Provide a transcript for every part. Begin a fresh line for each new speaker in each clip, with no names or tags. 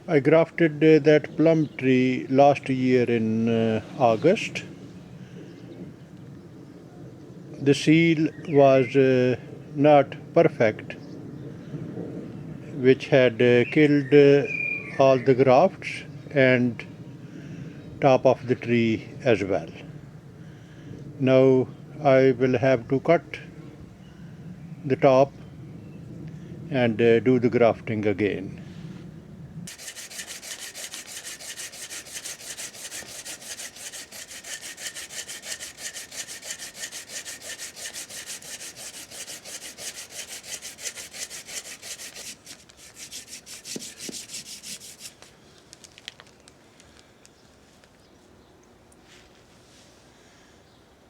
I grafted that plum tree last year in August. The seal was not perfect, which had killed all the grafts and top of the tree as well. Now I will have to cut the top and do the grafting again.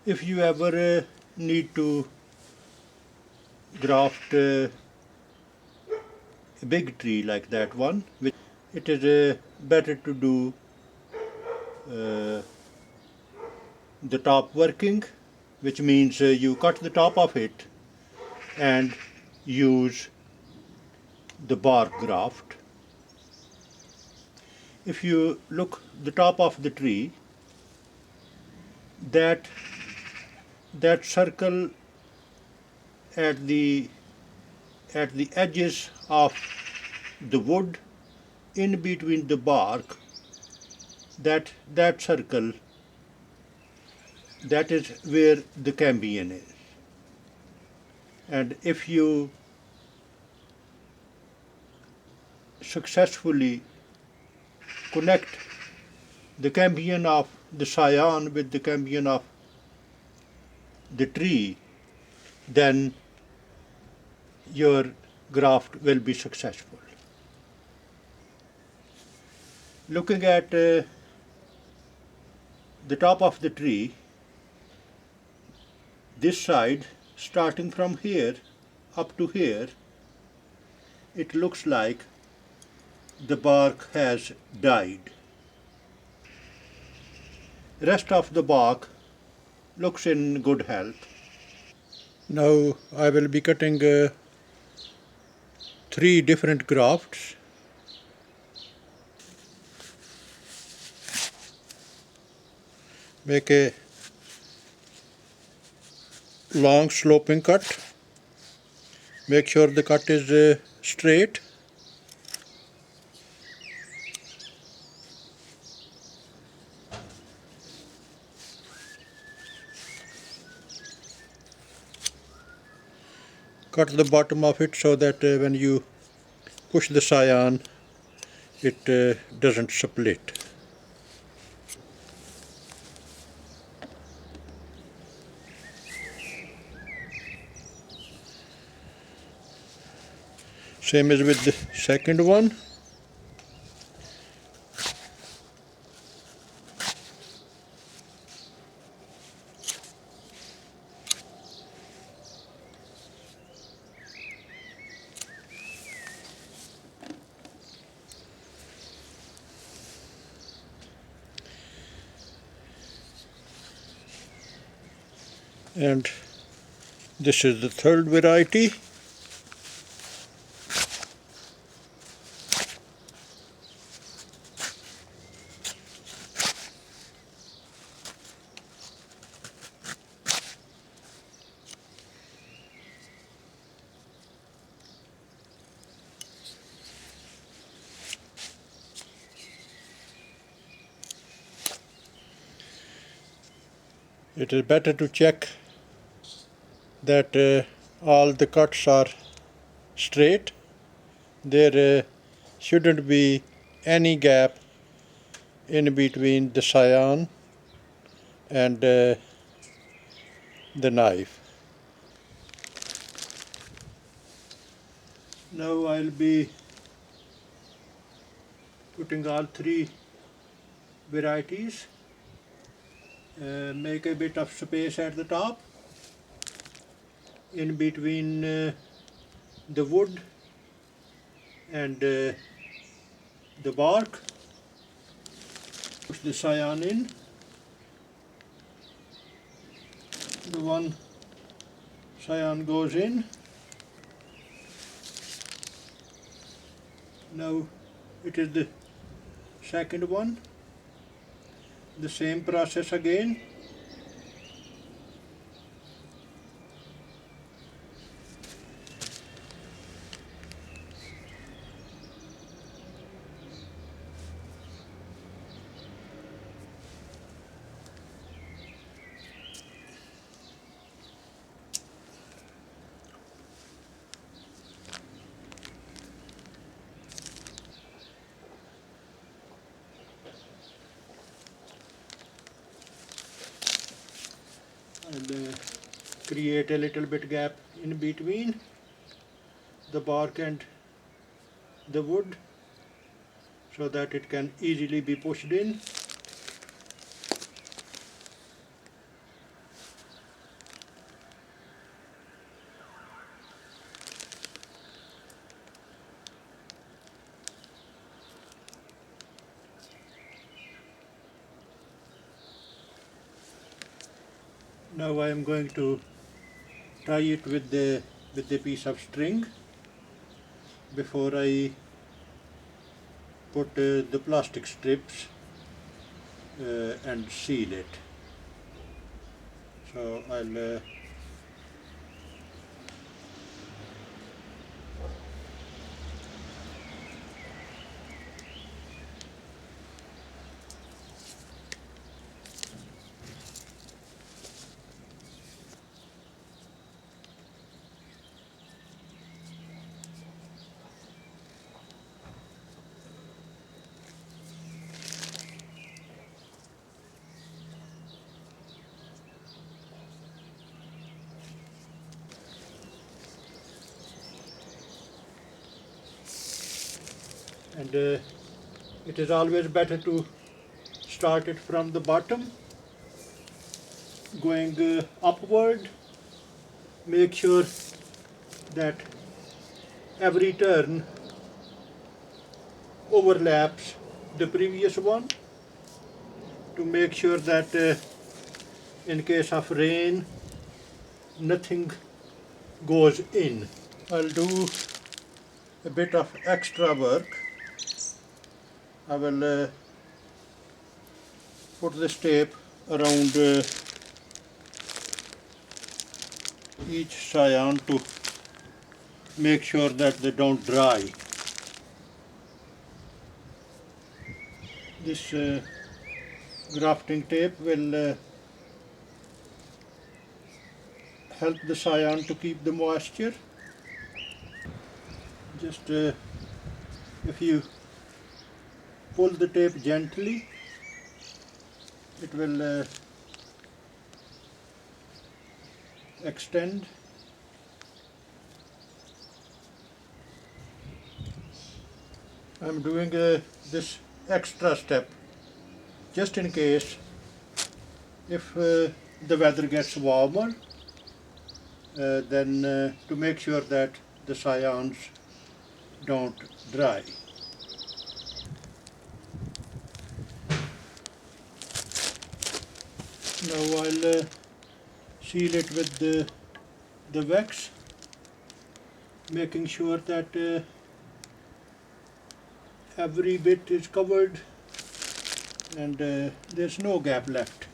If you ever need to graft a big tree like that one, it is better to do uh, the top working, which means you cut the top of it and use the bark graft. If you look the top of the tree, that that circle at the edges of the wood in between the bark, that circle, that is where the cambion is. And if you successfully connect the cambion of the scion with the cambion of the tree, then your graft will be successful. Looking at the top of the tree, this side, starting from here up to here, it looks like the bark has died. Rest of the bark looks in good health. Now I will be cutting 3 different grafts. Make a long sloping cut. Make sure the cut is straight. Cut the bottom of it so that when you push the scion, it doesn't split. Same as with the second one. And this is the third variety. It is better to check that all the cuts are straight. There shouldn't be any gap in between the scion and the knife. Now I'll be putting all 3 varieties. Make a bit of space at the top in between the wood and the bark. Push the scion in. The one scion goes in. Now it is the Second one, the same process again. And create a little bit gap in between the bark and the wood so that it can easily be pushed in. Now I am going to tie it with the piece of string before I put the plastic strips and seal it. So I'll and it is always better to start it from the bottom, going upward. Make sure that every turn overlaps the previous one to make sure that in case of rain nothing goes in. I'll do a bit of extra work. I will put this tape around each scion to make sure that they don't dry. This grafting tape will help the scion to keep the moisture. Just if you pull the tape gently, it will extend. I'm doing this extra step just in case if the weather gets warmer, then to make sure that the scions don't dry. Now I'll seal it with the wax, making sure that every bit is covered and there's no gap left.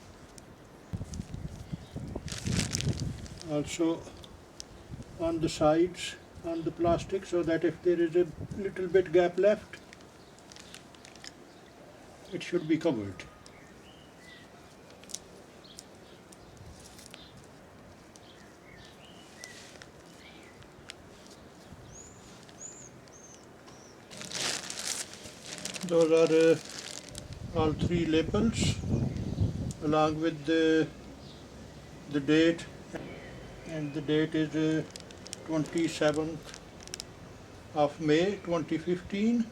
Also on the sides on the plastic, so that if there is a little bit gap left, it should be covered. Those are all three labels along with the date, and the date is 27th of May 2015.